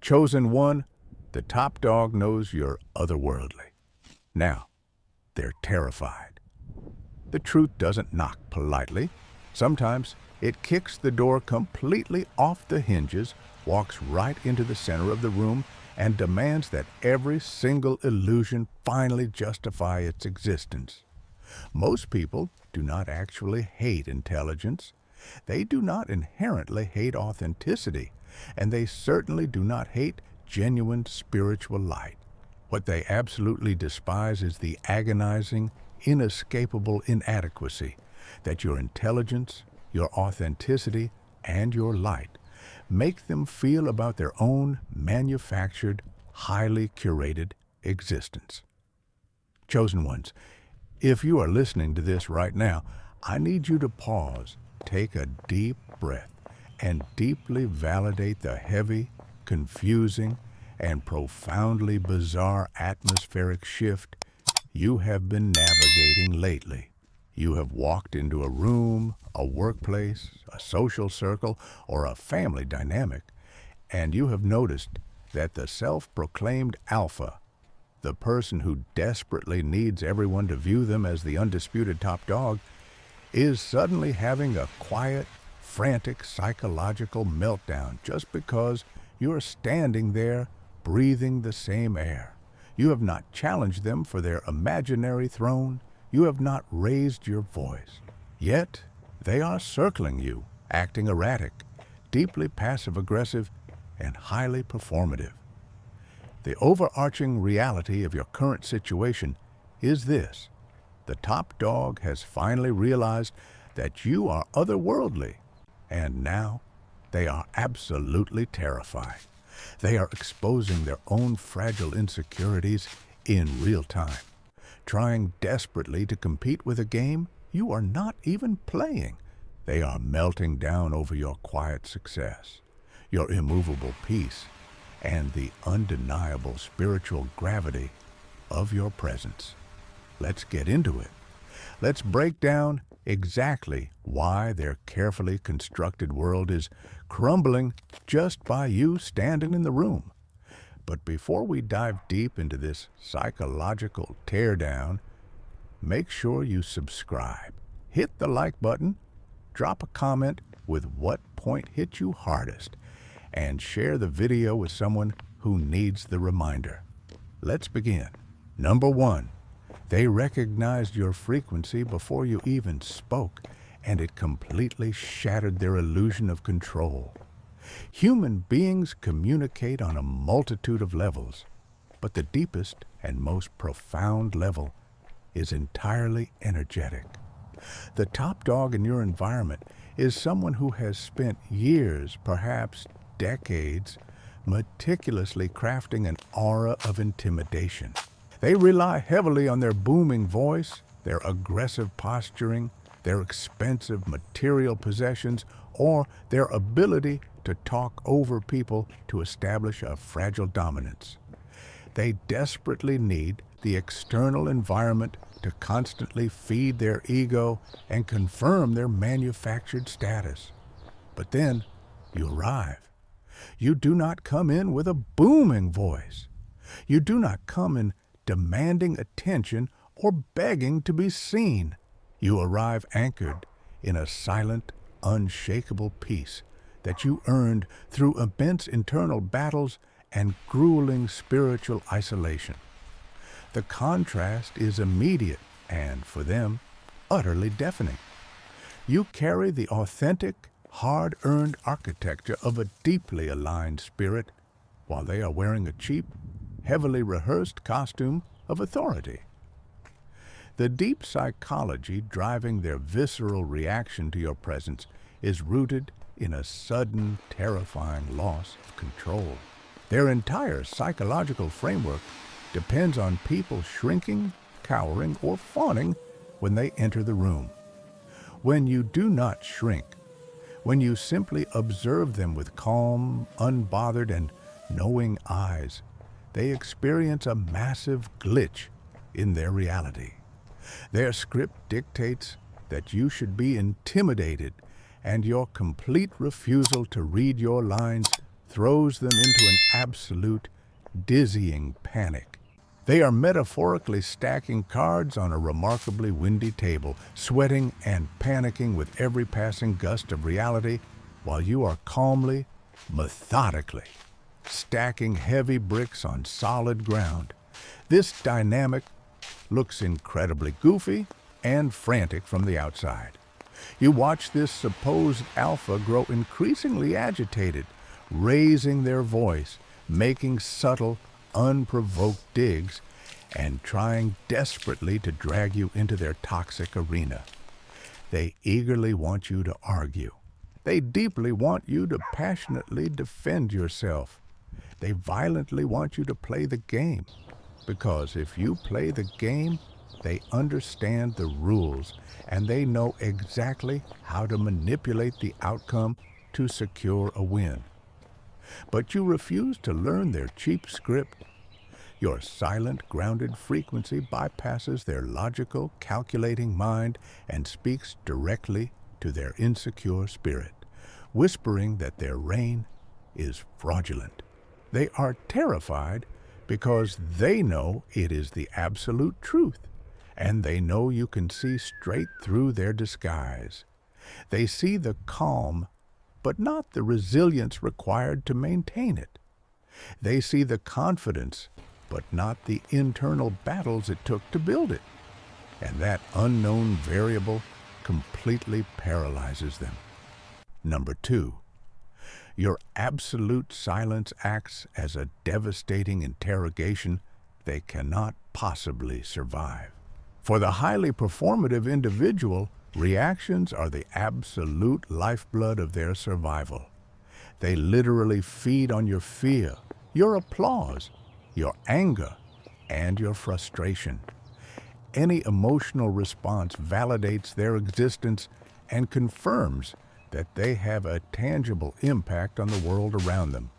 Chosen one, the top dog knows you're otherworldly. Now, they're terrified. The truth doesn't knock politely. Sometimes it kicks the door completely off the hinges, walks right into the center of the room, and demands that every single illusion finally justify its existence. Most people do not actually hate intelligence. They do not inherently hate authenticity, and they certainly do not hate genuine spiritual light. What they absolutely despise is the agonizing, inescapable inadequacy that your intelligence, your authenticity, and your light make them feel about their own manufactured, highly curated existence. Chosen ones, if you are listening to this right now, I need you to pause, take a deep breath, and deeply validate the heavy, confusing, and profoundly bizarre atmospheric shift you have been navigating lately. You have walked into a room, a workplace, a social circle, or a family dynamic, and you have noticed that the self-proclaimed alpha, the person who desperately needs everyone to view them as the undisputed top dog, is suddenly having a quiet, frantic psychological meltdown just because you're standing there breathing the same air. You have not challenged them for their imaginary throne. You have not raised your voice. Yet, they are circling you, acting erratic, deeply passive-aggressive, and highly performative. The overarching reality of your current situation is this: the top dog has finally realized that you are otherworldly, and now they are absolutely terrified. They are exposing their own fragile insecurities in real time, trying desperately to compete with a game you are not even playing. They are melting down over your quiet success, your immovable peace, and the undeniable spiritual gravity of your presence. Let's get into it. Let's break down exactly why their carefully constructed world is crumbling just by you standing in the room. But before we dive deep into this psychological teardown, make sure you subscribe, hit the like button, drop a comment with what point hit you hardest, and share the video with someone who needs the reminder. Let's begin. Number 1. They recognized your frequency before you even spoke, and it completely shattered their illusion of control. Human beings communicate on a multitude of levels, but the deepest and most profound level is entirely energetic. The top dog in your environment is someone who has spent years, perhaps decades, meticulously crafting an aura of intimidation. They rely heavily on their booming voice, their aggressive posturing, their expensive material possessions, or their ability to talk over people to establish a fragile dominance. They desperately need the external environment to constantly feed their ego and confirm their manufactured status. But then you arrive. You do not come in with a booming voice. You do not come in demanding attention or begging to be seen. You arrive anchored in a silent, unshakable peace that you earned through immense internal battles and grueling spiritual isolation. The contrast is immediate and, for them, utterly deafening. You carry the authentic, hard-earned architecture of a deeply aligned spirit, while they are wearing a cheap, heavily rehearsed costume of authority. The deep psychology driving their visceral reaction to your presence is rooted in a sudden, terrifying loss of control. Their entire psychological framework depends on people shrinking, cowering, or fawning when they enter the room. When you do not shrink, when you simply observe them with calm, unbothered, and knowing eyes, they experience a massive glitch in their reality. Their script dictates that you should be intimidated, and your complete refusal to read your lines throws them into an absolute, dizzying panic. They are metaphorically stacking cards on a remarkably windy table, sweating and panicking with every passing gust of reality, while you are calmly, methodically, stacking heavy bricks on solid ground. This dynamic looks incredibly goofy and frantic from the outside. You watch this supposed alpha grow increasingly agitated, raising their voice, making subtle, unprovoked digs, and trying desperately to drag you into their toxic arena. They eagerly want you to argue. They deeply want you to passionately defend yourself. They violently want you to play the game, because if you play the game, they understand the rules and they know exactly how to manipulate the outcome to secure a win. But you refuse to learn their cheap script. Your silent, grounded frequency bypasses their logical, calculating mind and speaks directly to their insecure spirit, whispering that their reign is fraudulent. They are terrified because they know it is the absolute truth, and they know you can see straight through their disguise. They see the calm, but not the resilience required to maintain it. They see the confidence, but not the internal battles it took to build it. And that unknown variable completely paralyzes them. Number 2, your absolute silence acts as a devastating interrogation they cannot possibly survive. For the highly performative individual, reactions are the absolute lifeblood of their survival. They literally feed on your fear, your applause, your anger, and your frustration. Any emotional response validates their existence and confirms that they have a tangible impact on the world around them.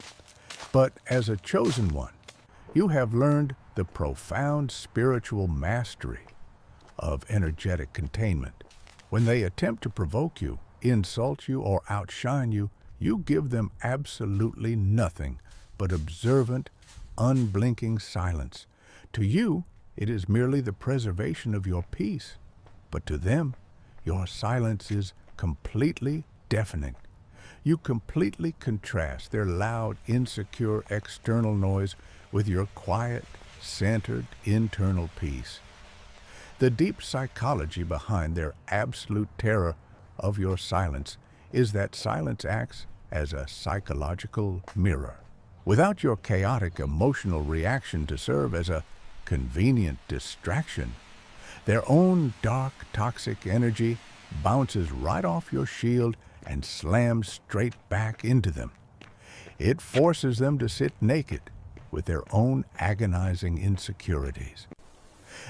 But as a chosen one, you have learned the profound spiritual mastery of energetic containment. When they attempt to provoke you, insult you, or outshine you, you give them absolutely nothing but observant, unblinking silence. To you, it is merely the preservation of your peace, but to them, your silence is completely deafening. You completely contrast their loud, insecure external noise with your quiet, centered internal peace. The deep psychology behind their absolute terror of your silence is that silence acts as a psychological mirror. Without your chaotic emotional reaction to serve as a convenient distraction, their own dark, toxic energy bounces right off your shield and slams straight back into them. It forces them to sit naked with their own agonizing insecurities.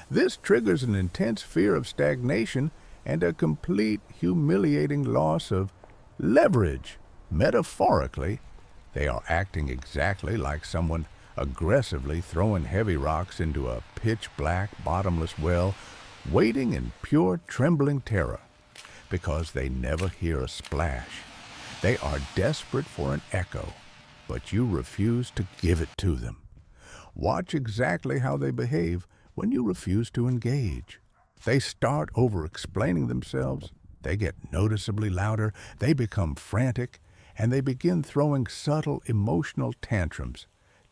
This triggers an intense fear of stagnation and a complete, humiliating loss of leverage. Metaphorically, they are acting exactly like someone aggressively throwing heavy rocks into a pitch-black, bottomless well, waiting in pure, trembling terror, because they never hear a splash. They are desperate for an echo, but you refuse to give it to them. Watch exactly how they behave when you refuse to engage. They start over-explaining themselves, they get noticeably louder, they become frantic, and they begin throwing subtle emotional tantrums,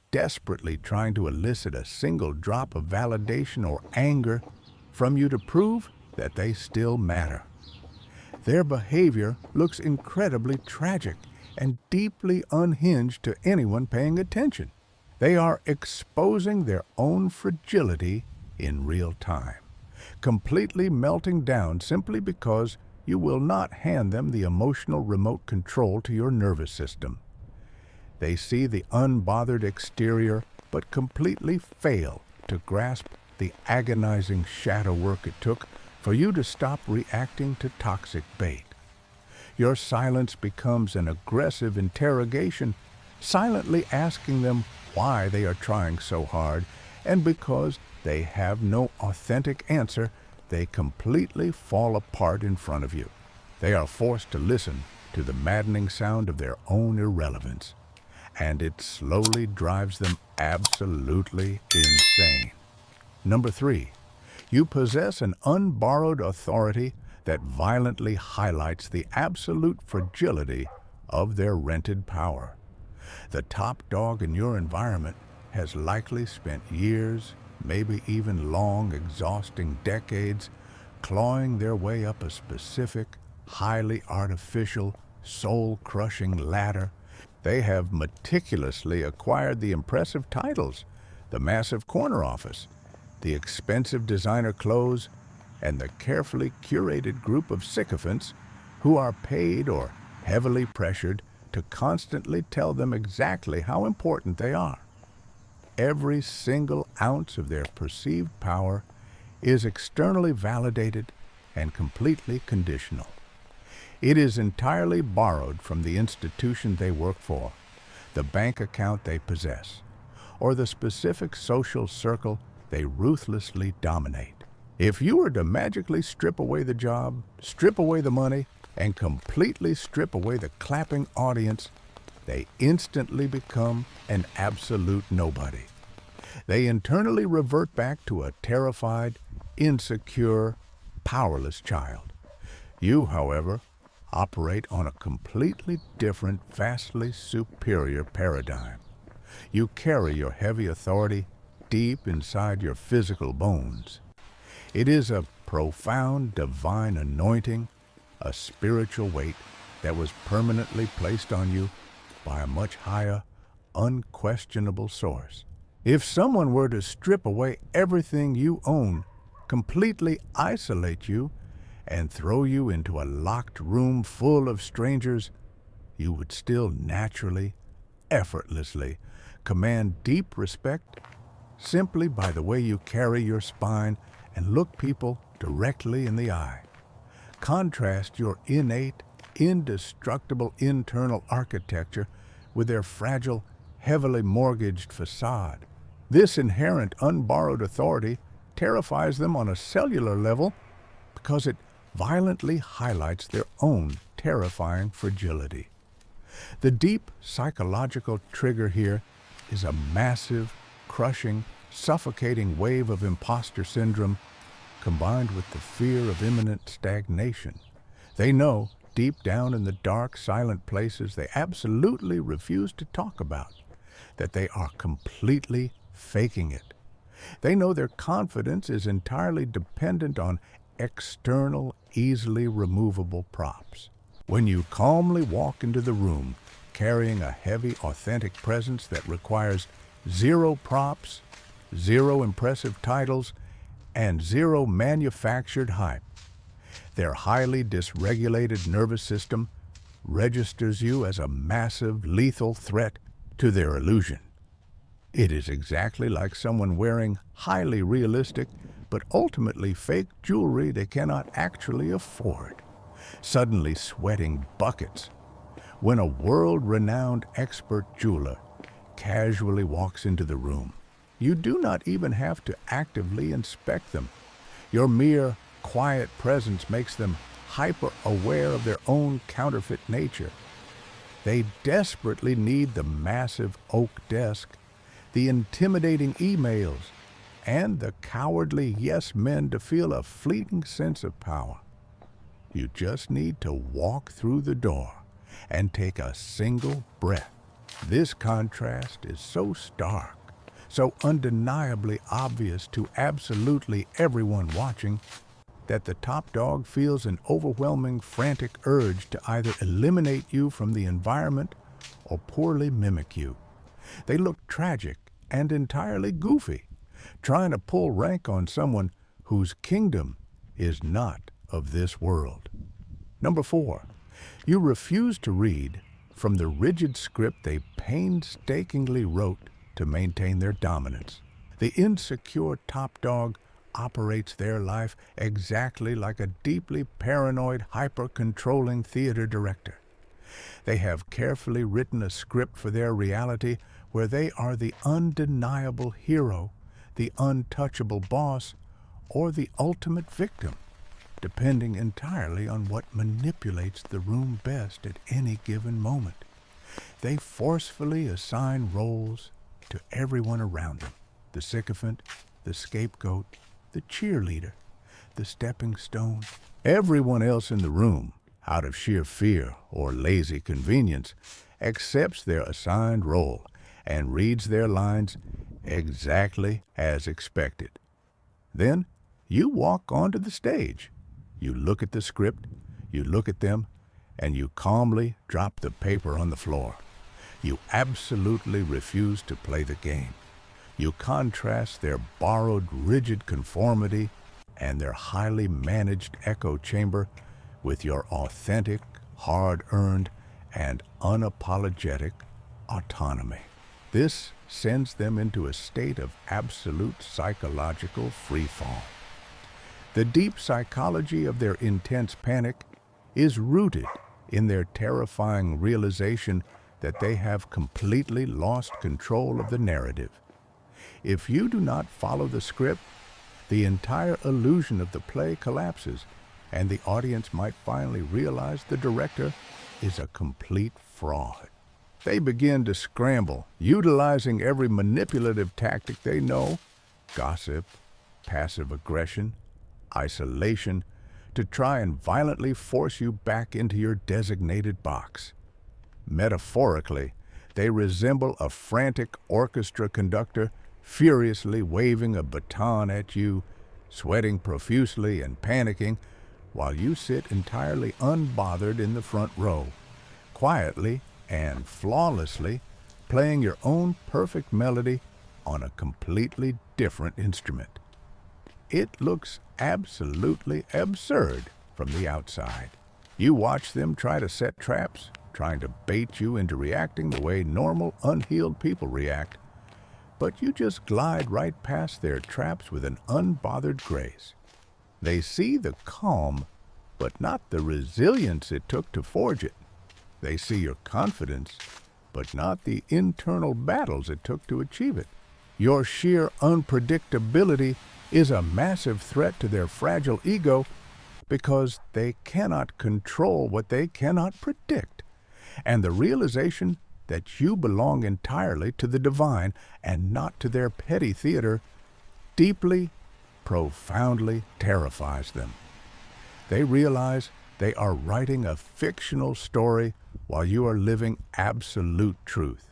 desperately trying to elicit a single drop of validation or anger from you to prove that they still matter. Their behavior looks incredibly tragic and deeply unhinged to anyone paying attention. They are exposing their own fragility in real time, completely melting down simply because you will not hand them the emotional remote control to your nervous system. They see the unbothered exterior, but completely fail to grasp the agonizing shadow work it took for you to stop reacting to toxic bait. Your silence becomes an aggressive interrogation, silently asking them why they are trying so hard, and because they have no authentic answer, they completely fall apart in front of you. They are forced to listen to the maddening sound of their own irrelevance. and it slowly drives them absolutely insane. Number 3, you possess an unborrowed authority that violently highlights the absolute fragility of their rented power. The top dog in your environment has likely spent years, maybe even long, exhausting decades, clawing their way up a specific, highly artificial, soul-crushing ladder. They have meticulously acquired the impressive titles, the massive corner office, the expensive designer clothes, and the carefully curated group of sycophants who are paid or heavily pressured to constantly tell them exactly how important they are. Every single ounce of their perceived power is externally validated and completely conditional. It is entirely borrowed from the institution they work for, the bank account they possess, or the specific social circle they ruthlessly dominate. If you were to magically strip away the job, strip away the money, and completely strip away the clapping audience, they instantly become an absolute nobody. They internally revert back to a terrified, insecure, powerless child. You, however, operate on a completely different, vastly superior paradigm. You carry your heavy authority deep inside your physical bones. It is a profound divine anointing, a spiritual weight that was permanently placed on you by a much higher, unquestionable source. If someone were to strip away everything you own, completely isolate you, and throw you into a locked room full of strangers, you would still naturally, effortlessly command deep respect simply by the way you carry your spine and look people directly in the eye. Contrast your innate, indestructible internal architecture with their fragile, heavily mortgaged facade. This inherent unborrowed authority terrifies them on a cellular level because it violently highlights their own terrifying fragility. The deep psychological trigger here is a massive, crushing, suffocating wave of imposter syndrome combined with the fear of imminent stagnation. They know, deep down in the dark, silent places they absolutely refuse to talk about, that they are completely faking it. They know their confidence is entirely dependent on external, easily removable props. When you calmly walk into the room carrying a heavy, authentic presence that requires zero props, zero impressive titles, and zero manufactured hype, their highly dysregulated nervous system registers you as a massive, lethal threat to their illusion. It is exactly like someone wearing highly realistic but ultimately fake jewelry they cannot actually afford, suddenly sweating buckets when a world-renowned expert jeweler casually walks into the room. You do not even have to actively inspect them. Your mere quiet presence makes them hyper-aware of their own counterfeit nature. They desperately need the massive oak desk, the intimidating emails, and the cowardly yes men to feel a fleeting sense of power. You just need to walk through the door and take a single breath. This contrast is so stark, so undeniably obvious to absolutely everyone watching, that the top dog feels an overwhelming, frantic urge to either eliminate you from the environment or poorly mimic you. They look tragic and entirely goofy, trying to pull rank on someone whose kingdom is not of this world. Number 4, you refuse to read from the rigid script they painstakingly wrote to maintain their dominance. The insecure top dog operates their life exactly like a deeply paranoid, hyper-controlling theater director. They have carefully written a script for their reality where they are the undeniable hero, the untouchable boss, or the ultimate victim, depending entirely on what manipulates the room best at any given moment. They forcefully assign roles to everyone around them: the sycophant, the scapegoat, the cheerleader, the stepping stone. Everyone else in the room, out of sheer fear or lazy convenience, accepts their assigned role and reads their lines exactly as expected. Then you walk onto the stage. You look at the script, you look at them, and you calmly drop the paper on the floor. You absolutely refuse to play the game. You contrast their borrowed rigid conformity and their highly managed echo chamber with your authentic, hard-earned, and unapologetic autonomy. This sends them into a state of absolute psychological freefall. The deep psychology of their intense panic is rooted in their terrifying realization that they have completely lost control of the narrative. If you do not follow the script, the entire illusion of the play collapses, and the audience might finally realize the director is a complete fraud. They begin to scramble, utilizing every manipulative tactic they know: gossip, passive aggression, isolation, to try and violently force you back into your designated box. Metaphorically, they resemble a frantic orchestra conductor furiously waving a baton at you, sweating profusely and panicking, while you sit entirely unbothered in the front row, quietly and flawlessly playing your own perfect melody on a completely different instrument. It looks absolutely absurd from the outside. You watch them try to set traps, trying to bait you into reacting the way normal, unhealed people react, but you just glide right past their traps with an unbothered grace. They see the calm, but not the resilience it took to forge it. They see your confidence, but not the internal battles it took to achieve it. Your sheer unpredictability is a massive threat to their fragile ego because they cannot control what they cannot predict. And the realization that you belong entirely to the divine and not to their petty theater deeply, profoundly terrifies them. They realize they are writing a fictional story while you are living absolute truth.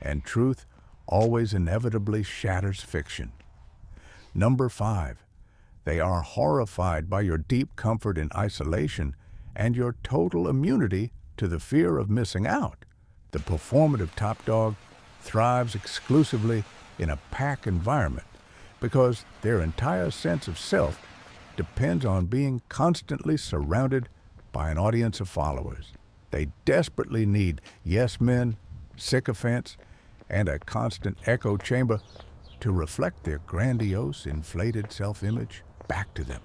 And truth always inevitably shatters fiction. Number 5, they are horrified by your deep comfort in isolation and your total immunity to the fear of missing out. The performative top dog thrives exclusively in a pack environment because their entire sense of self depends on being constantly surrounded by an audience of followers. They desperately need yes men, sycophants, and a constant echo chamber to reflect their grandiose, inflated self-image back to them.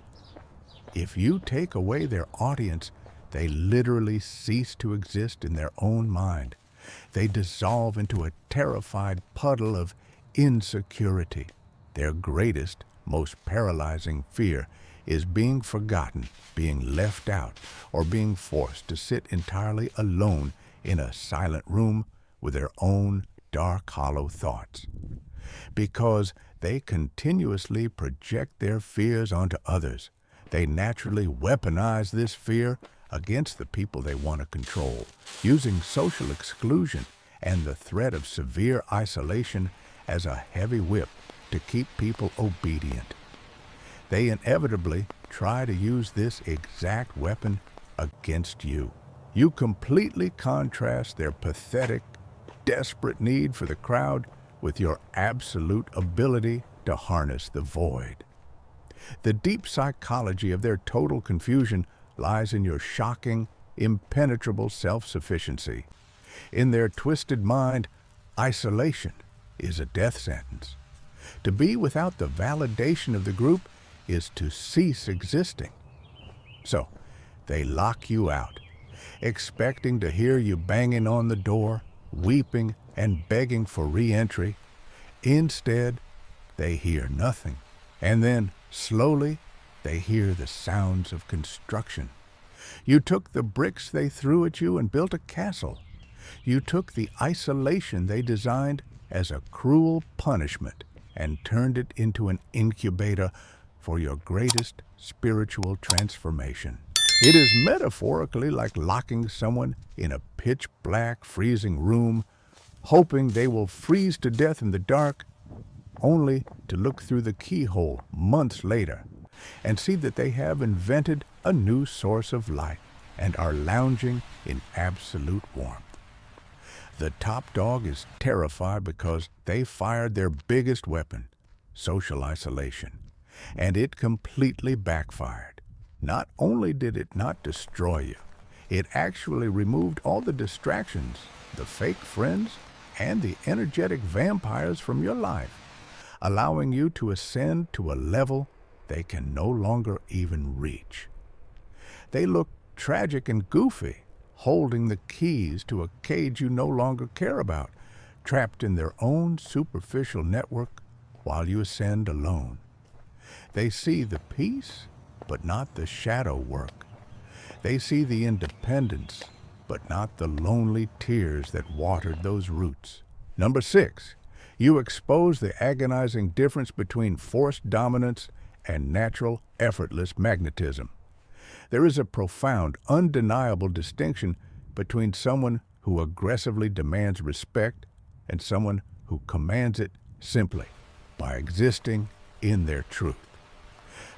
If you take away their audience, they literally cease to exist in their own mind. They dissolve into a terrified puddle of insecurity. Their greatest, most paralyzing fear is being forgotten, being left out, or being forced to sit entirely alone in a silent room with their own dark, hollow thoughts. Because they continuously project their fears onto others, they naturally weaponize this fear against the people they want to control, using social exclusion and the threat of severe isolation as a heavy whip to keep people obedient. They inevitably try to use this exact weapon against you. You completely contrast their pathetic, desperate need for the crowd with your absolute ability to harness the void. The deep psychology of their total confusion lies in your shocking, impenetrable self-sufficiency. In their twisted mind, isolation is a death sentence. To be without the validation of the group is to cease existing. So, they lock you out, expecting to hear you banging on the door, weeping and begging for re-entry. Instead, they hear nothing. And then, slowly, they hear the sounds of construction. You took the bricks they threw at you and built a castle. You took the isolation they designed as a cruel punishment and turned it into an incubator for your greatest spiritual transformation. It is metaphorically like locking someone in a pitch-black, freezing room, hoping they will freeze to death in the dark, only to look through the keyhole months later and see that they have invented a new source of light and are lounging in absolute warmth. The top dog is terrified because they fired their biggest weapon, social isolation, and it completely backfired. Not only did it not destroy you, it actually removed all the distractions, the fake friends, and the energetic vampires from your life, allowing you to ascend to a level they can no longer even reach. They look tragic and goofy, holding the keys to a cage you no longer care about, trapped in their own superficial network while you ascend alone. They see the peace, but not the shadow work. They see the independence, but not the lonely tears that watered those roots. Number 6, you expose the agonizing difference between forced dominance and natural, effortless magnetism. There is a profound, undeniable distinction between someone who aggressively demands respect and someone who commands it simply by existing in their truth.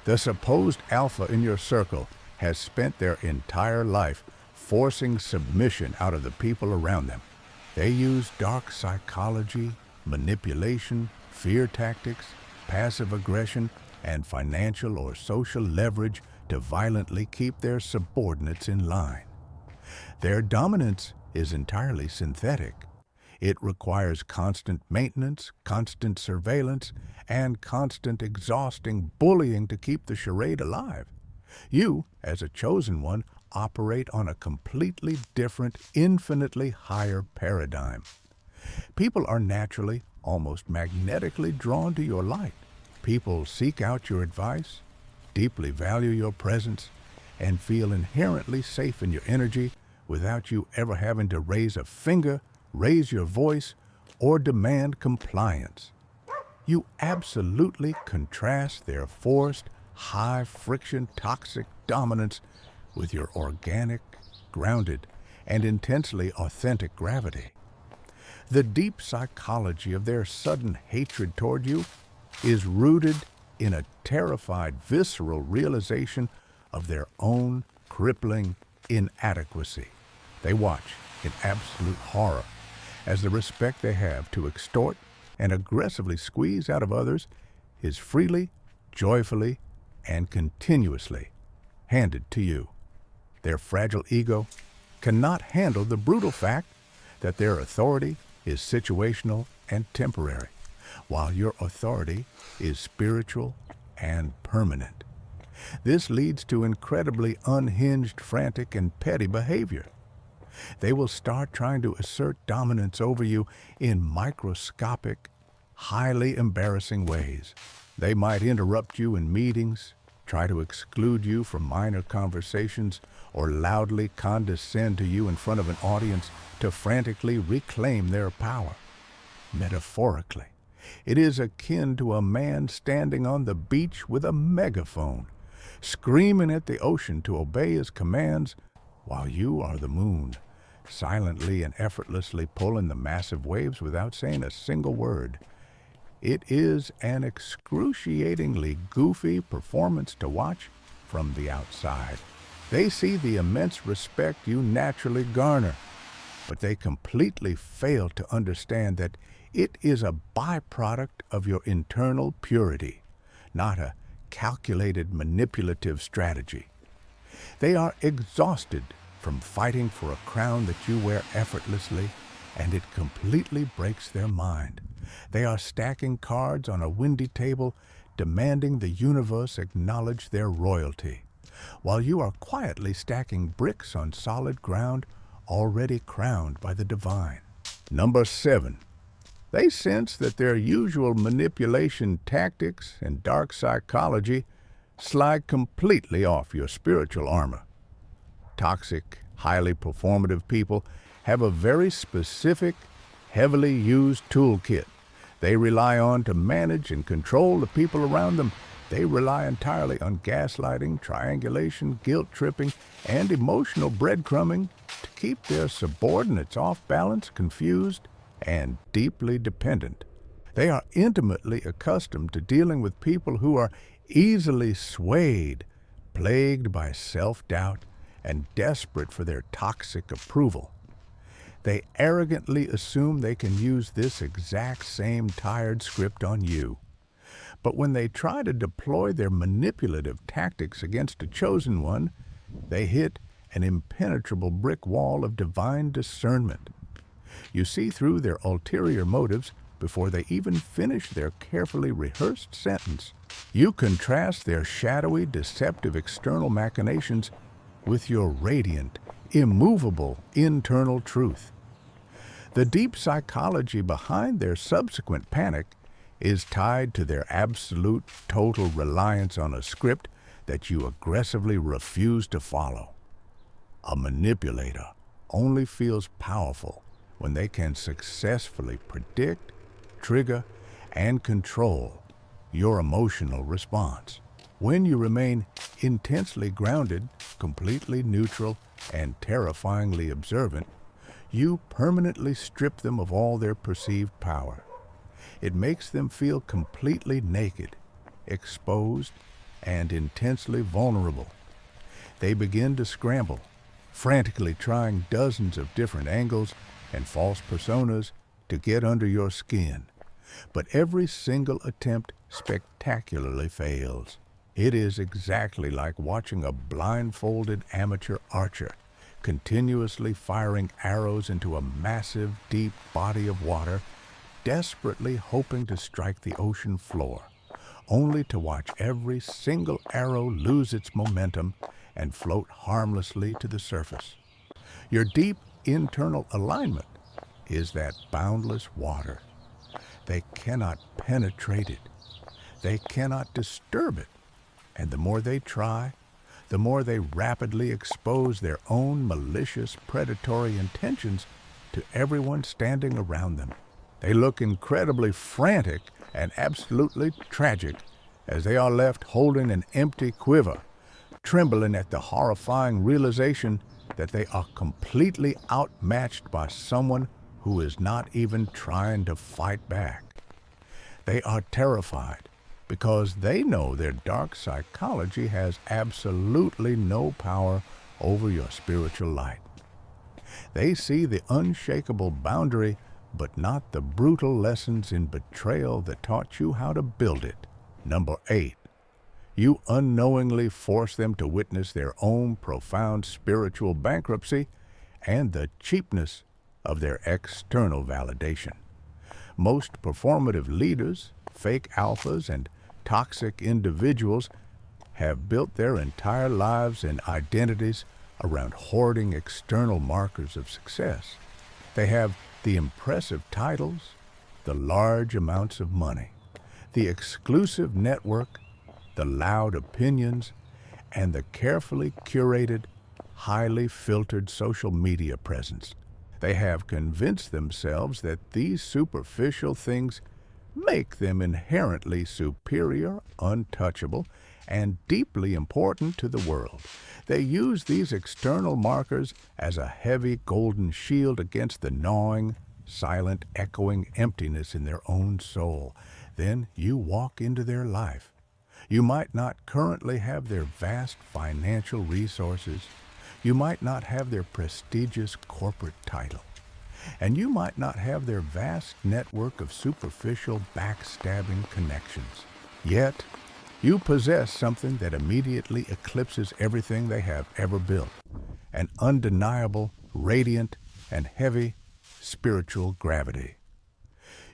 The supposed alpha in your circle has spent their entire life forcing submission out of the people around them. They use dark psychology, manipulation, fear tactics, passive aggression, and financial or social leverage to violently keep their subordinates in line. Their dominance is entirely synthetic. It requires constant maintenance, constant surveillance, and constant exhausting bullying to keep the charade alive. You, as a chosen one, operate on a completely different, infinitely higher paradigm. People are naturally, almost magnetically drawn to your light. People seek out your advice, deeply value your presence, and feel inherently safe in your energy without you ever having to raise a finger, raise your voice, or demand compliance. You absolutely contrast their forced, high-friction, toxic dominance with your organic, grounded, and intensely authentic gravity. The deep psychology of their sudden hatred toward you is rooted in a terrified, visceral realization of their own crippling inadequacy. They watch in absolute horror as the respect they have to extort and aggressively squeeze out of others is freely, joyfully, and continuously handed to you. Their fragile ego cannot handle the brutal fact that their authority is situational and temporary, while your authority is spiritual and permanent. This leads to incredibly unhinged, frantic, and petty behavior. They will start trying to assert dominance over you in microscopic, highly embarrassing ways. They might interrupt you in meetings, try to exclude you from minor conversations, or loudly condescend to you in front of an audience to frantically reclaim their power. Metaphorically, it is akin to a man standing on the beach with a megaphone, screaming at the ocean to obey his commands while you are the moon, silently and effortlessly pulling the massive waves without saying a single word. It is an excruciatingly goofy performance to watch from the outside. They see the immense respect you naturally garner, but they completely fail to understand that it is a byproduct of your internal purity, not a calculated manipulative strategy. They are exhausted from fighting for a crown that you wear effortlessly, and it completely breaks their mind. They are stacking cards on a windy table, demanding the universe acknowledge their royalty, while you are quietly stacking bricks on solid ground already crowned by the divine. Number 7. They sense that their usual manipulation tactics and dark psychology slide completely off your spiritual armor. Toxic, highly performative people have a very specific, heavily used toolkit they rely on to manage and control the people around them. They rely entirely on gaslighting, triangulation, guilt-tripping, and emotional breadcrumbing to keep their subordinates off balance, confused, and deeply dependent. They are intimately accustomed to dealing with people who are easily swayed, plagued by self-doubt, and desperate for their toxic approval. They arrogantly assume they can use this exact same tired script on you. But when they try to deploy their manipulative tactics against a chosen one, they hit an impenetrable brick wall of divine discernment. You see through their ulterior motives before they even finish their carefully rehearsed sentence. You contrast their shadowy, deceptive external machinations with your radiant, immovable internal truth. The deep psychology behind their subsequent panic is tied to their absolute, total reliance on a script that you aggressively refuse to follow. A manipulator only feels powerful when they can successfully predict, trigger, and control your emotional response. When you remain intensely grounded, completely neutral, and terrifyingly observant, you permanently strip them of all their perceived power. It makes them feel completely naked, exposed, and intensely vulnerable. They begin to scramble, frantically trying dozens of different angles and false personas to get under your skin. But every single attempt spectacularly fails. It is exactly like watching a blindfolded amateur archer continuously firing arrows into a massive, deep body of water, desperately hoping to strike the ocean floor, only to watch every single arrow lose its momentum and float harmlessly to the surface. Your deep internal alignment is that boundless water. They cannot penetrate it. They cannot disturb it. And the more they try, the more they rapidly expose their own malicious, predatory intentions to everyone standing around them. They look incredibly frantic and absolutely tragic as they are left holding an empty quiver, trembling at the horrifying realization that they are completely outmatched by someone who is not even trying to fight back. They are terrified because they know their dark psychology has absolutely no power over your spiritual light. They see the unshakable boundary, but not the brutal lessons in betrayal that taught you how to build it. Number 8, you unknowingly force them to witness their own profound spiritual bankruptcy and the cheapness of their external validation. Most performative leaders, fake alphas, and toxic individuals have built their entire lives and identities around hoarding external markers of success. They have the impressive titles, the large amounts of money, the exclusive network, the loud opinions, and the carefully curated, highly filtered social media presence. They have convinced themselves that these superficial things make them inherently superior, untouchable, and deeply important to the world. They use these external markers as a heavy golden shield against the gnawing, silent, echoing emptiness in their own soul. Then you walk into their life. You might not currently have their vast financial resources. You might not have their prestigious corporate title. And you might not have their vast network of superficial, backstabbing connections. Yet, you possess something that immediately eclipses everything they have ever built. An undeniable, radiant, and heavy spiritual gravity.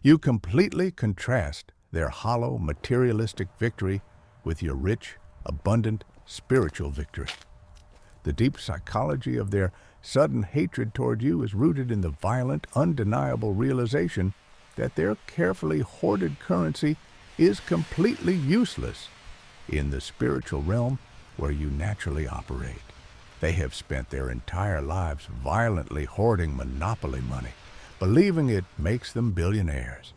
You completely contrast their hollow, materialistic victory with your rich, abundant, spiritual victory. The deep psychology of their sudden hatred toward you is rooted in the violent, undeniable realization that their carefully hoarded currency is completely useless in the spiritual realm where you naturally operate. They have spent their entire lives violently hoarding monopoly money, believing it makes them billionaires.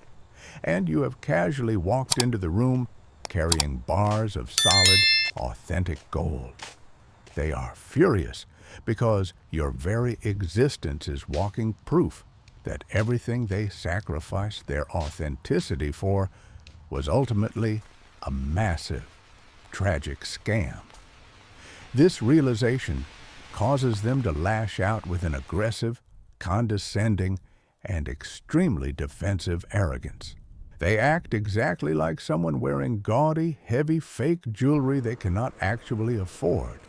And you have casually walked into the room carrying bars of solid, authentic gold. They are furious because your very existence is walking proof that everything they sacrificed their authenticity for was ultimately a massive, tragic scam. This realization causes them to lash out with an aggressive, condescending, and extremely defensive arrogance. They act exactly like someone wearing gaudy, heavy, fake jewelry they cannot actually afford,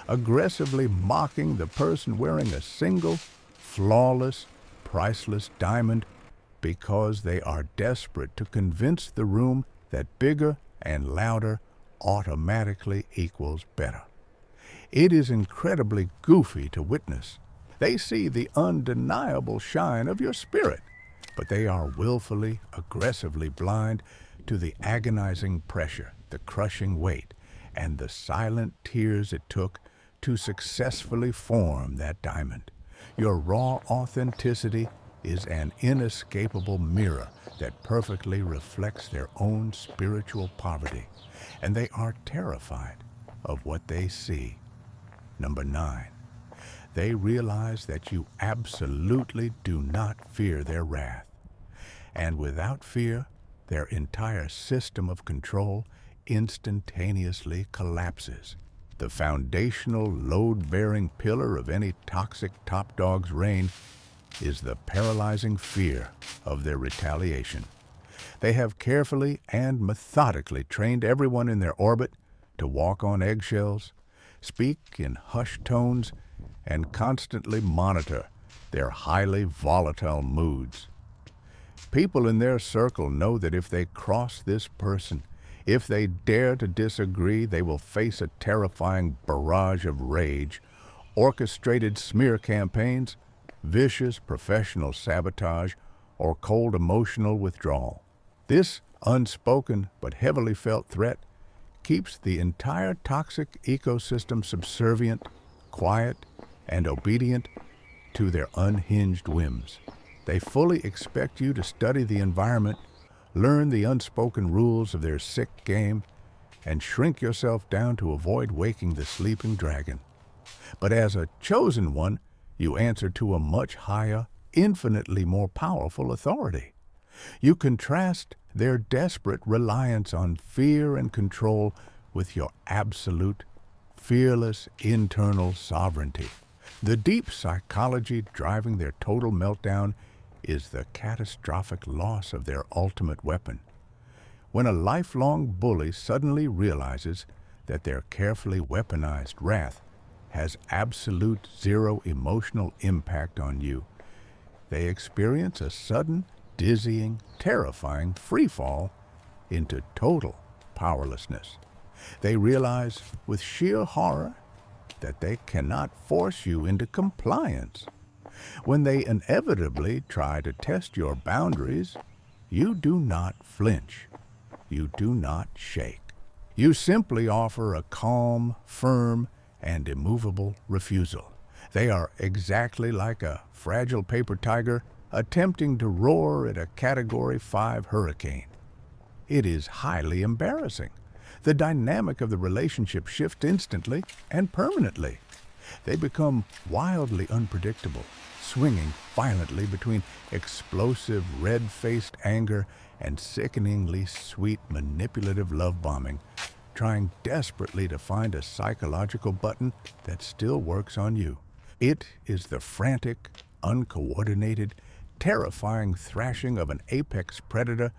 aggressively mocking the person wearing a single, flawless, priceless diamond because they are desperate to convince the room that bigger and louder automatically equals better. It is incredibly goofy to witness. They see the undeniable shine of your spirit, but they are willfully, aggressively blind to the agonizing pressure, the crushing weight, and the silent tears it took to successfully form that diamond. Your raw authenticity is an inescapable mirror that perfectly reflects their own spiritual poverty, and they are terrified of what they see. Number 9, they realize that you absolutely do not fear their wrath. And without fear, their entire system of control instantaneously collapses. The foundational load-bearing pillar of any toxic top dog's reign is the paralyzing fear of their retaliation. They have carefully and methodically trained everyone in their orbit to walk on eggshells, speak in hushed tones, and constantly monitor their highly volatile moods. People in their circle know that if they cross this person, if they dare to disagree, they will face a terrifying barrage of rage, orchestrated smear campaigns, vicious professional sabotage, or cold emotional withdrawal. This unspoken but heavily felt threat keeps the entire toxic ecosystem subservient, quiet, and obedient to their unhinged whims. They fully expect you to study the environment, learn the unspoken rules of their sick game, and shrink yourself down to avoid waking the sleeping dragon. But as a chosen one, you answer to a much higher, infinitely more powerful authority. You contrast their desperate reliance on fear and control with your absolute, fearless internal sovereignty. The deep psychology driving their total meltdown is the catastrophic loss of their ultimate weapon. When a lifelong bully suddenly realizes that their carefully weaponized wrath has absolute zero emotional impact on you, they experience a sudden, dizzying, terrifying freefall into total powerlessness. They realize with sheer horror that they cannot force you into compliance. When they inevitably try to test your boundaries, you do not flinch. You do not shake. You simply offer a calm, firm, and immovable refusal. They are exactly like a fragile paper tiger attempting to roar at a Category 5 hurricane. It is highly embarrassing. The dynamic of the relationship shifts instantly and permanently. They become wildly unpredictable, swinging violently between explosive, red-faced anger and sickeningly sweet, manipulative love bombing, trying desperately to find a psychological button that still works on you. It is the frantic, uncoordinated, terrifying thrashing of an apex predator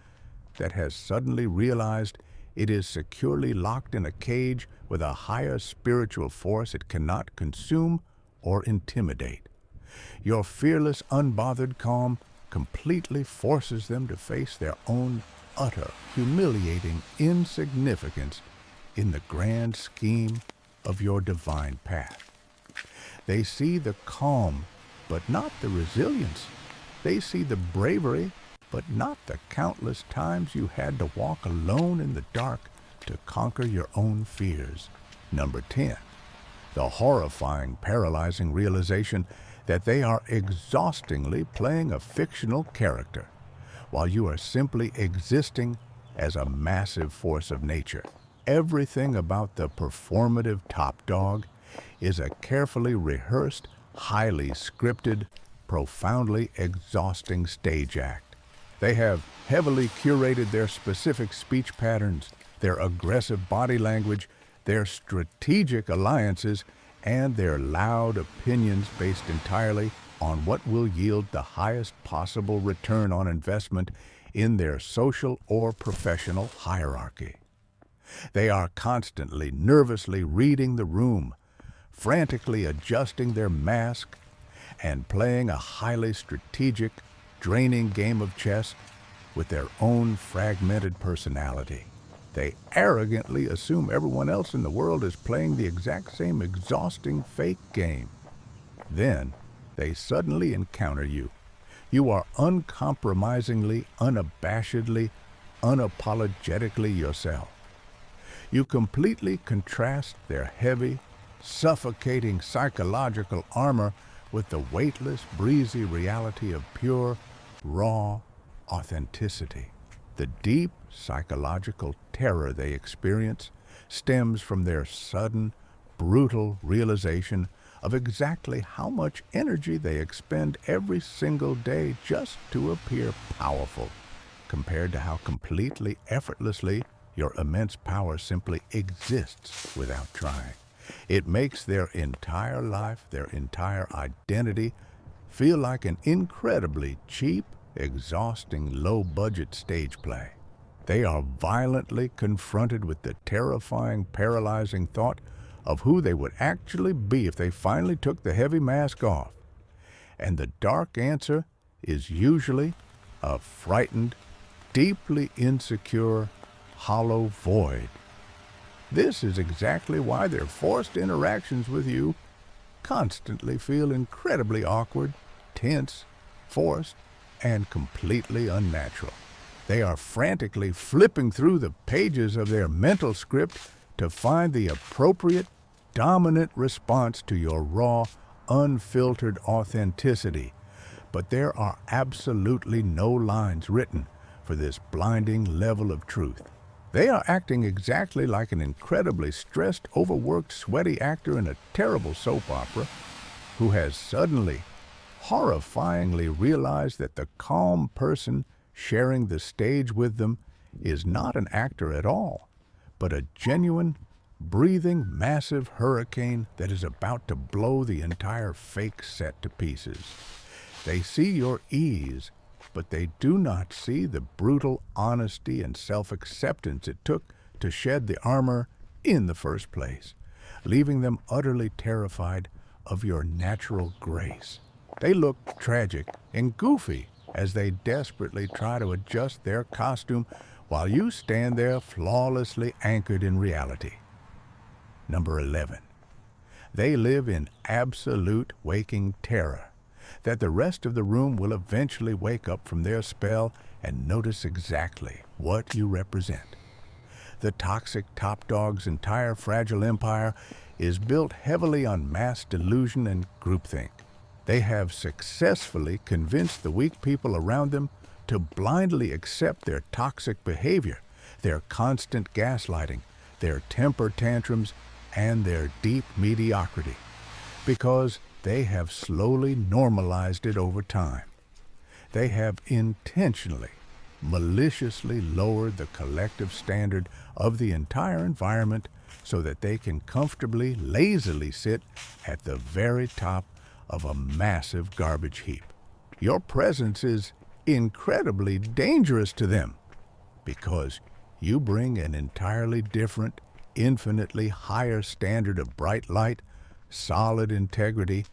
that has suddenly realized it is securely locked in a cage with a higher spiritual force it cannot consume or intimidate. Your fearless, unbothered calm completely forces them to face their own utter, humiliating insignificance in the grand scheme of your divine path. They see the calm, but not the resilience. They see the bravery, but not the countless times you had to walk alone in the dark to conquer your own fears. Number 10, The horrifying, paralyzing realization that they are exhaustingly playing a fictional character, while you are simply existing as a massive force of nature. Everything about the performative top dog is a carefully rehearsed, highly scripted, profoundly exhausting stage act. They have heavily curated their specific speech patterns, their aggressive body language, their strategic alliances, and their loud opinions based entirely on what will yield the highest possible return on investment in their social or professional hierarchy. They are constantly, nervously reading the room, frantically adjusting their mask, and playing a highly strategic, draining game of chess with their own fragmented personality. They arrogantly assume everyone else in the world is playing the exact same exhausting fake game. Then, they suddenly encounter you. You are uncompromisingly, unabashedly, unapologetically yourself. You completely contrast their heavy, suffocating psychological armor with the weightless, breezy reality of pure, raw authenticity. The deep psychological terror they experience stems from their sudden, brutal realization of exactly how much energy they expend every single day just to appear powerful, compared to how completely effortlessly your immense power simply exists without trying. It makes their entire life, their entire identity, feel like an incredibly cheap, exhausting, low-budget stage play. They are violently confronted with the terrifying, paralyzing thought of who they would actually be if they finally took the heavy mask off. And the dark answer is usually a frightened, deeply insecure, hollow void. This is exactly why their forced interactions with you constantly feel incredibly awkward, tense, forced, and completely unnatural. They are frantically flipping through the pages of their mental script to find the appropriate, dominant response to your raw, unfiltered authenticity. But there are absolutely no lines written for this blinding level of truth. They are acting exactly like an incredibly stressed, overworked, sweaty actor in a terrible soap opera who has suddenly, horrifyingly realized that the calm person sharing the stage with them is not an actor at all, but a genuine, breathing, massive hurricane that is about to blow the entire fake set to pieces. They see your ease, but they do not see the brutal honesty and self-acceptance it took to shed the armor in the first place, leaving them utterly terrified of your natural grace. They look tragic and goofy as they desperately try to adjust their costume while you stand there flawlessly anchored in reality. Number 11. They live in absolute waking terror that the rest of the room will eventually wake up from their spell and notice exactly what you represent. The toxic top dog's entire fragile empire is built heavily on mass delusion and groupthink. They have successfully convinced the weak people around them to blindly accept their toxic behavior, their constant gaslighting, their temper tantrums, and their deep mediocrity, because they have slowly normalized it over time. They have intentionally, maliciously lowered the collective standard of the entire environment so that they can comfortably, lazily sit at the very top of a massive garbage heap. Your presence is incredibly dangerous to them because you bring an entirely different, infinitely higher standard of bright light, solid integrity,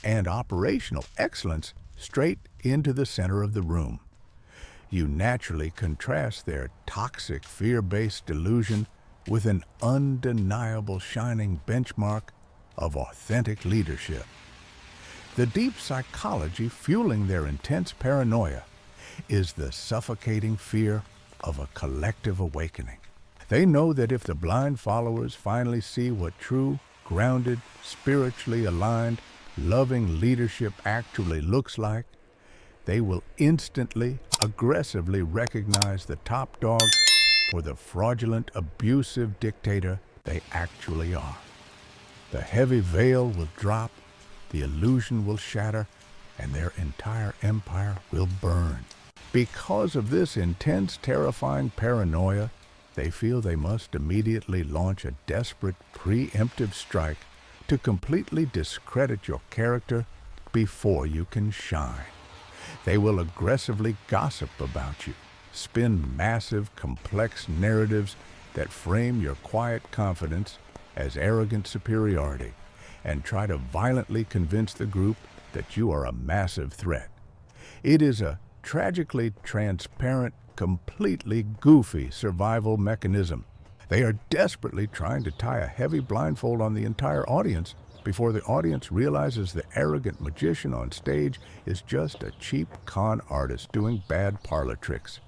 and operational excellence straight into the center of the room. You naturally contrast their toxic, fear-based delusion with an undeniable shining benchmark of authentic leadership. The deep psychology fueling their intense paranoia is the suffocating fear of a collective awakening. They know that if the blind followers finally see what true, grounded, spiritually aligned, loving leadership actually looks like, they will instantly, aggressively recognize the top dog for the fraudulent, abusive dictator they actually are. The heavy veil will drop, the illusion will shatter, and their entire empire will burn. Because of this intense, terrifying paranoia, they feel they must immediately launch a desperate, preemptive strike to completely discredit your character before you can shine. They will aggressively gossip about you, spin massive, complex narratives that frame your quiet confidence as arrogant superiority, and try to violently convince the group that you are a massive threat. It is a tragically transparent, completely goofy survival mechanism. They are desperately trying to tie a heavy blindfold on the entire audience before the audience realizes the arrogant magician on stage is just a cheap con artist doing bad parlor tricks.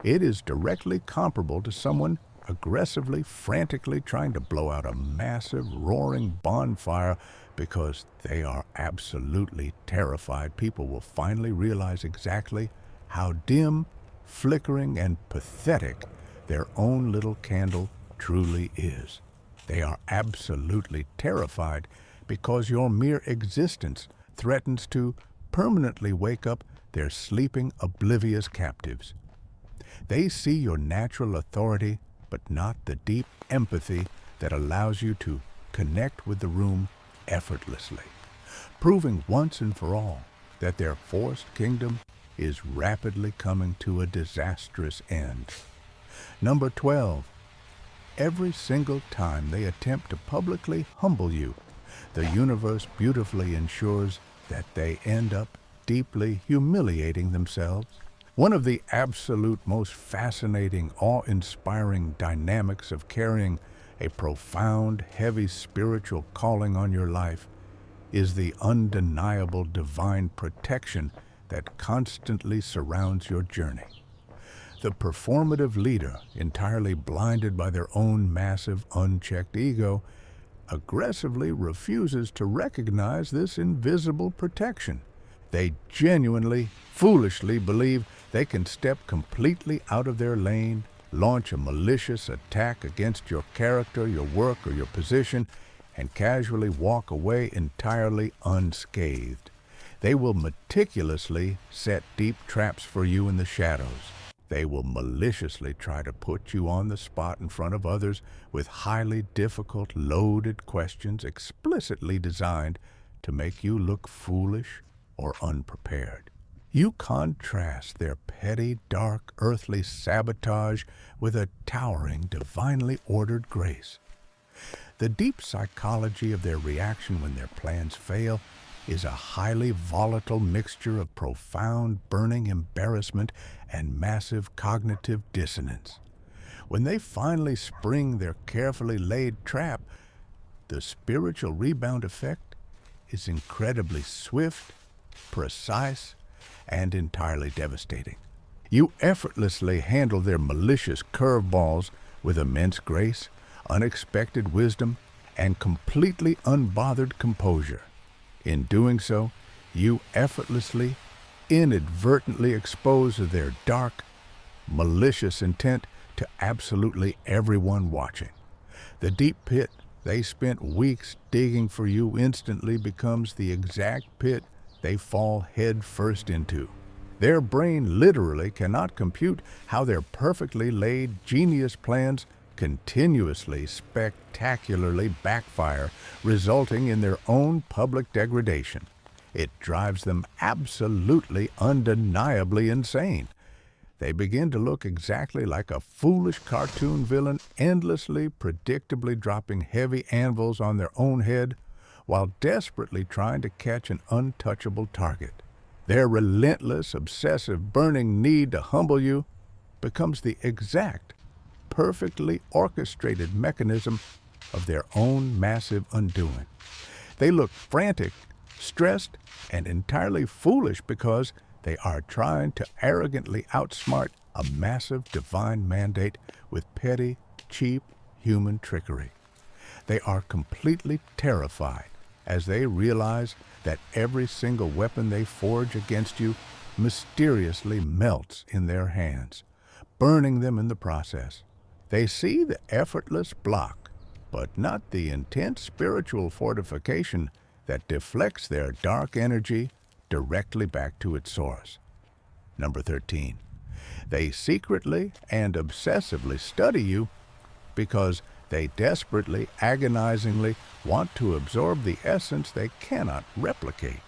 It is directly comparable to someone aggressively, frantically trying to blow out a massive, roaring bonfire because they are absolutely terrified people will finally realize exactly how dim, flickering, and pathetic their own little candle truly is. They are absolutely terrified because your mere existence threatens to permanently wake up their sleeping, oblivious captives. They see your natural authority, but not the deep empathy that allows you to connect with the room effortlessly, proving once and for all that their forced kingdom is rapidly coming to a disastrous end. Number 12. Every single time they attempt to publicly humble you, the universe beautifully ensures that they end up deeply humiliating themselves. One of the absolute most fascinating, awe-inspiring dynamics of carrying a profound, heavy spiritual calling on your life is the undeniable divine protection that constantly surrounds your journey. The performative leader, entirely blinded by their own massive, unchecked ego, aggressively refuses to recognize this invisible protection. They genuinely, foolishly believe they can step completely out of their lane, launch a malicious attack against your character, your work, or your position, and casually walk away entirely unscathed. They will meticulously set deep traps for you in the shadows. They will maliciously try to put you on the spot in front of others with highly difficult, loaded questions explicitly designed to make you look foolish or unprepared. You contrast their petty, dark, earthly sabotage with a towering, divinely ordered grace. The deep psychology of their reaction when their plans fail is a highly volatile mixture of profound, burning embarrassment and massive cognitive dissonance. When they finally spring their carefully laid trap, the spiritual rebound effect is incredibly swift, precise, and entirely devastating. You effortlessly handle their malicious curveballs with immense grace, unexpected wisdom, and completely unbothered composure. In doing so, you effortlessly, inadvertently expose their dark, malicious intent to absolutely everyone watching. The deep pit they spent weeks digging for you instantly becomes the exact pit they fall head first into. Their brain literally cannot compute how their perfectly laid, genius plans continuously, spectacularly backfire, resulting in their own public degradation. It drives them absolutely, undeniably insane. They begin to look exactly like a foolish cartoon villain, endlessly, predictably dropping heavy anvils on their own head while desperately trying to catch an untouchable target. Their relentless, obsessive, burning need to humble you becomes the exact, perfectly orchestrated mechanism of their own massive undoing. They look frantic, stressed, and entirely foolish because they are trying to arrogantly outsmart a massive divine mandate with petty, cheap human trickery. They are completely terrified as they realize that every single weapon they forge against you mysteriously melts in their hands, burning them in the process. They see the effortless block, but not the intense spiritual fortification that deflects their dark energy directly back to its source. Number 13. They secretly and obsessively study you because they desperately, agonizingly want to absorb the essence they cannot replicate.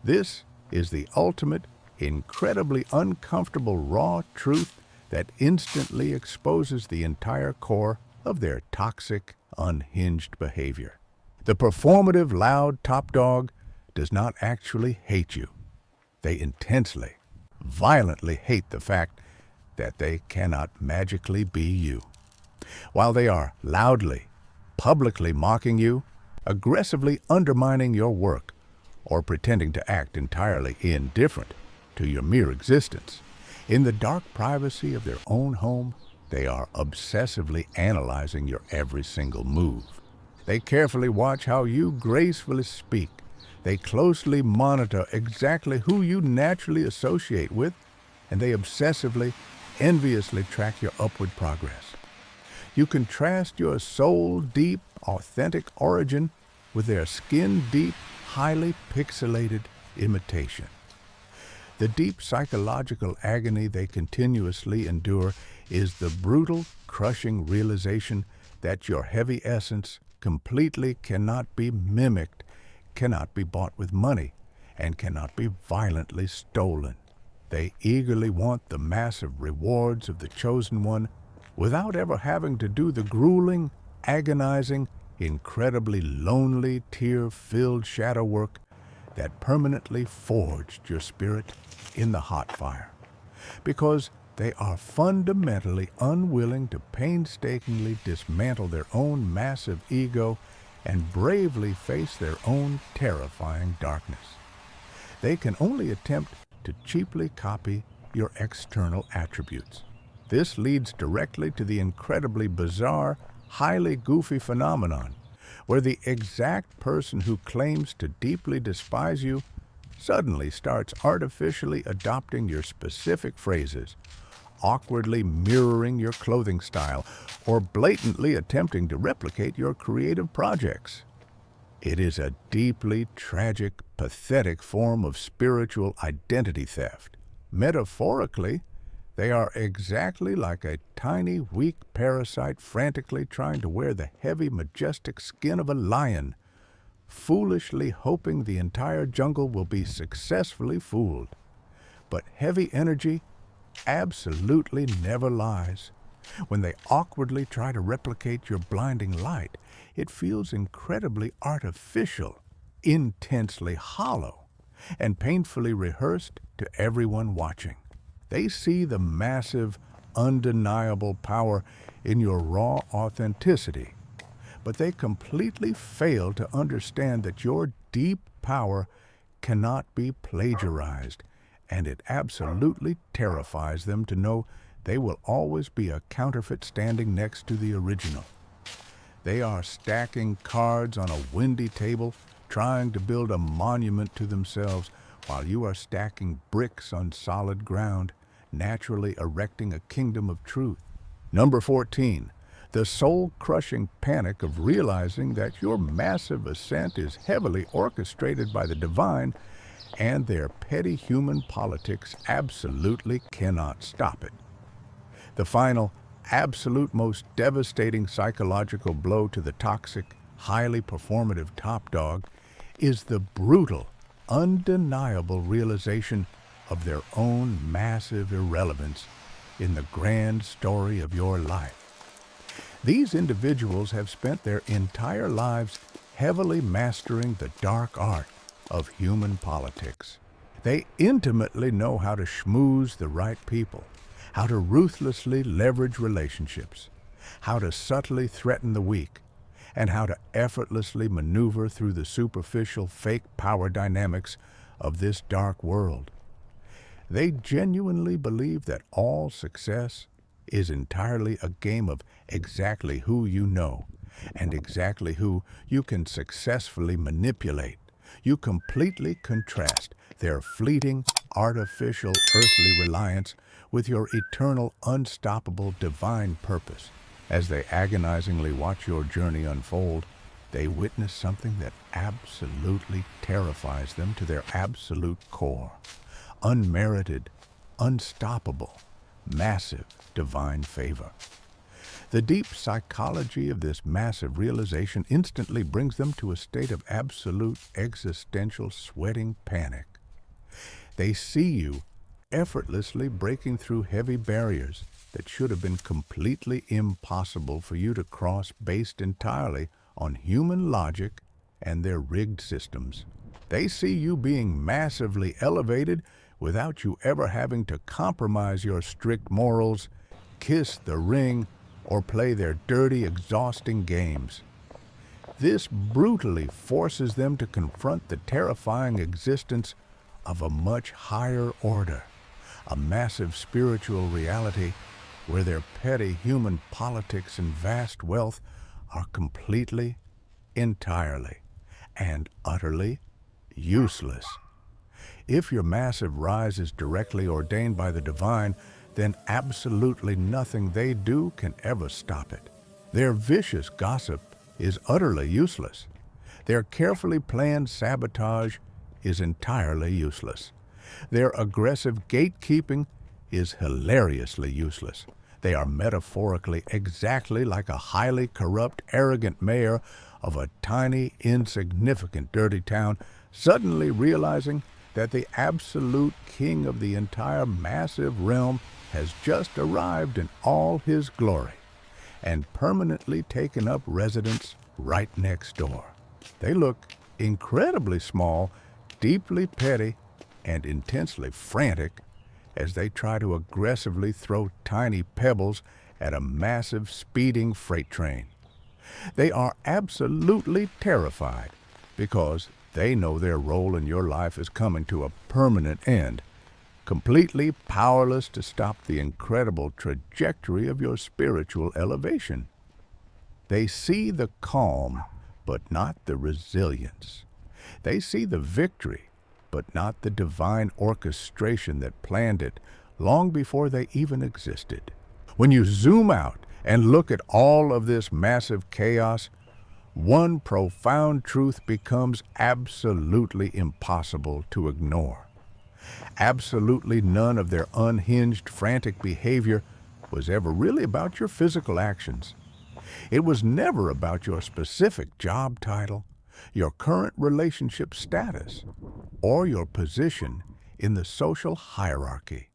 This is the ultimate, incredibly uncomfortable raw truth that instantly exposes the entire core of their toxic, unhinged behavior. The performative, loud top dog does not actually hate you. They intensely, violently hate the fact that they cannot magically be you. While they are loudly, publicly mocking you, aggressively undermining your work, or pretending to act entirely indifferent to your mere existence, in the dark privacy of their own home, they are obsessively analyzing your every single move. They carefully watch how you gracefully speak. They closely monitor exactly who you naturally associate with, and they obsessively, enviously track your upward progress. You contrast your soul-deep, authentic origin with their skin-deep, highly pixelated imitation. The deep psychological agony they continuously endure is the brutal, crushing realization that your heavy essence completely cannot be mimicked, cannot be bought with money, and cannot be violently stolen. They eagerly want the massive rewards of the chosen one without ever having to do the grueling, agonizing, incredibly lonely, tear-filled shadow work that permanently forged your spirit in the hot fire. Because they are fundamentally unwilling to painstakingly dismantle their own massive ego and bravely face their own terrifying darkness. They can only attempt to cheaply copy your external attributes. This leads directly to the incredibly bizarre, highly goofy phenomenon where the exact person who claims to deeply despise you suddenly starts artificially adopting your specific phrases, awkwardly mirroring your clothing style, or blatantly attempting to replicate your creative projects. It is a deeply tragic, pathetic form of spiritual identity theft. Metaphorically, they are exactly like a tiny, weak parasite frantically trying to wear the heavy, majestic skin of a lion, foolishly hoping the entire jungle will be successfully fooled. But heavy energy absolutely never lies. When they awkwardly try to replicate your blinding light, it feels incredibly artificial, intensely hollow, and painfully rehearsed to everyone watching. They see the massive, undeniable power in your raw authenticity, but they completely fail to understand that your deep power cannot be plagiarized, and it absolutely terrifies them to know they will always be a counterfeit standing next to the original. They are stacking cards on a windy table, trying to build a monument to themselves, while you are stacking bricks on solid ground, naturally erecting a kingdom of truth. Number 14, the soul-crushing panic of realizing that your massive ascent is heavily orchestrated by the divine, and their petty human politics absolutely cannot stop it. The final, absolute most devastating psychological blow to the toxic, highly performative top dog is the brutal, undeniable realization of their own massive irrelevance in the grand story of your life. These individuals have spent their entire lives heavily mastering the dark art of human politics. They intimately know how to schmooze the right people, how to ruthlessly leverage relationships, how to subtly threaten the weak, and how to effortlessly maneuver through the superficial fake power dynamics of this dark world. They genuinely believe that all success is entirely a game of exactly who you know, and exactly who you can successfully manipulate. You completely contrast their fleeting, artificial, earthly reliance with your eternal, unstoppable divine purpose. As they agonizingly watch your journey unfold, they witness something that absolutely terrifies them to their absolute core. Unmerited, unstoppable, massive divine favor. The deep psychology of this massive realization instantly brings them to a state of absolute existential sweating panic. They see you effortlessly breaking through heavy barriers that should have been completely impossible for you to cross based entirely on human logic and their rigged systems. They see you being massively elevated without you ever having to compromise your strict morals, kiss the ring, or play their dirty, exhausting games. This brutally forces them to confront the terrifying existence of a much higher order, a massive spiritual reality where their petty human politics and vast wealth are completely, entirely, and utterly useless. If your massive rise is directly ordained by the divine, then absolutely nothing they do can ever stop it. Their vicious gossip is utterly useless. Their carefully planned sabotage is entirely useless. Their aggressive gatekeeping is hilariously useless. They are metaphorically exactly like a highly corrupt, arrogant mayor of a tiny, insignificant, dirty town, suddenly realizing that the absolute king of the entire massive realm has just arrived in all his glory and permanently taken up residence right next door. They look incredibly small, deeply petty, and intensely frantic as they try to aggressively throw tiny pebbles at a massive speeding freight train. They are absolutely terrified because they know their role in your life is coming to a permanent end, completely powerless to stop the incredible trajectory of your spiritual elevation. They see the calm, but not the resilience. They see the victory, but not the divine orchestration that planned it long before they even existed. When you zoom out and look at all of this massive chaos, one profound truth becomes absolutely impossible to ignore. Absolutely none of their unhinged, frantic behavior was ever really about your physical actions. It was never about your specific job title, your current relationship status, or your position in the social hierarchy.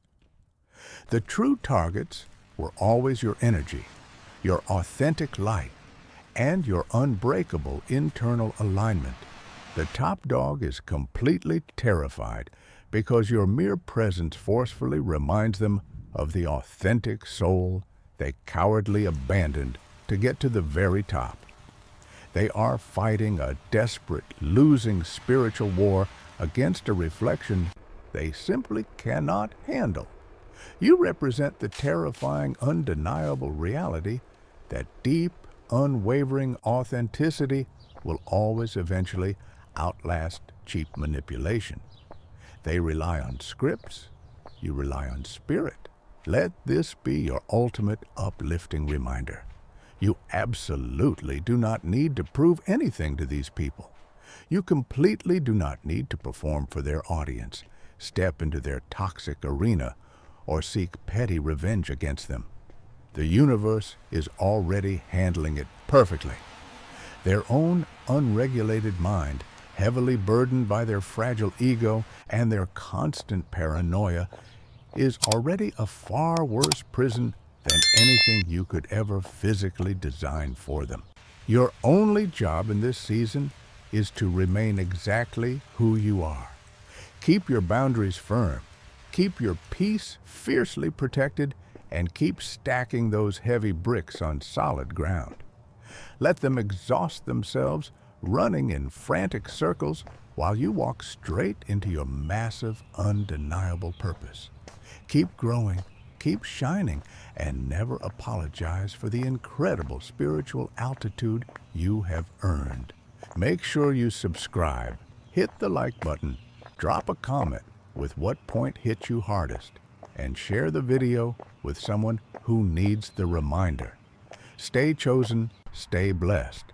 The true targets were always your energy, your authentic light, and your unbreakable internal alignment. The top dog is completely terrified because your mere presence forcefully reminds them of the authentic soul they cowardly abandoned to get to the very top. They are fighting a desperate, losing spiritual war against a reflection they simply cannot handle. You represent the terrifying, undeniable reality that deep, unwavering authenticity will always eventually outlast cheap manipulation. They rely on scripts, you rely on spirit. Let this be your ultimate uplifting reminder. You absolutely do not need to prove anything to these people. You completely do not need to perform for their audience, step into their toxic arena, or seek petty revenge against them. The universe is already handling it perfectly. Their own unregulated mind, heavily burdened by their fragile ego and their constant paranoia, is already a far worse prison than anything you could ever physically design for them. Your only job in this season is to remain exactly who you are. Keep your boundaries firm, keep your peace fiercely protected, and keep stacking those heavy bricks on solid ground. Let them exhaust themselves running in frantic circles while you walk straight into your massive, undeniable purpose. Keep growing, keep shining, and never apologize for the incredible spiritual altitude you have earned. Make sure you subscribe, hit the like button, drop a comment with what point hit you hardest, and share the video with someone who needs the reminder. Stay chosen, stay blessed,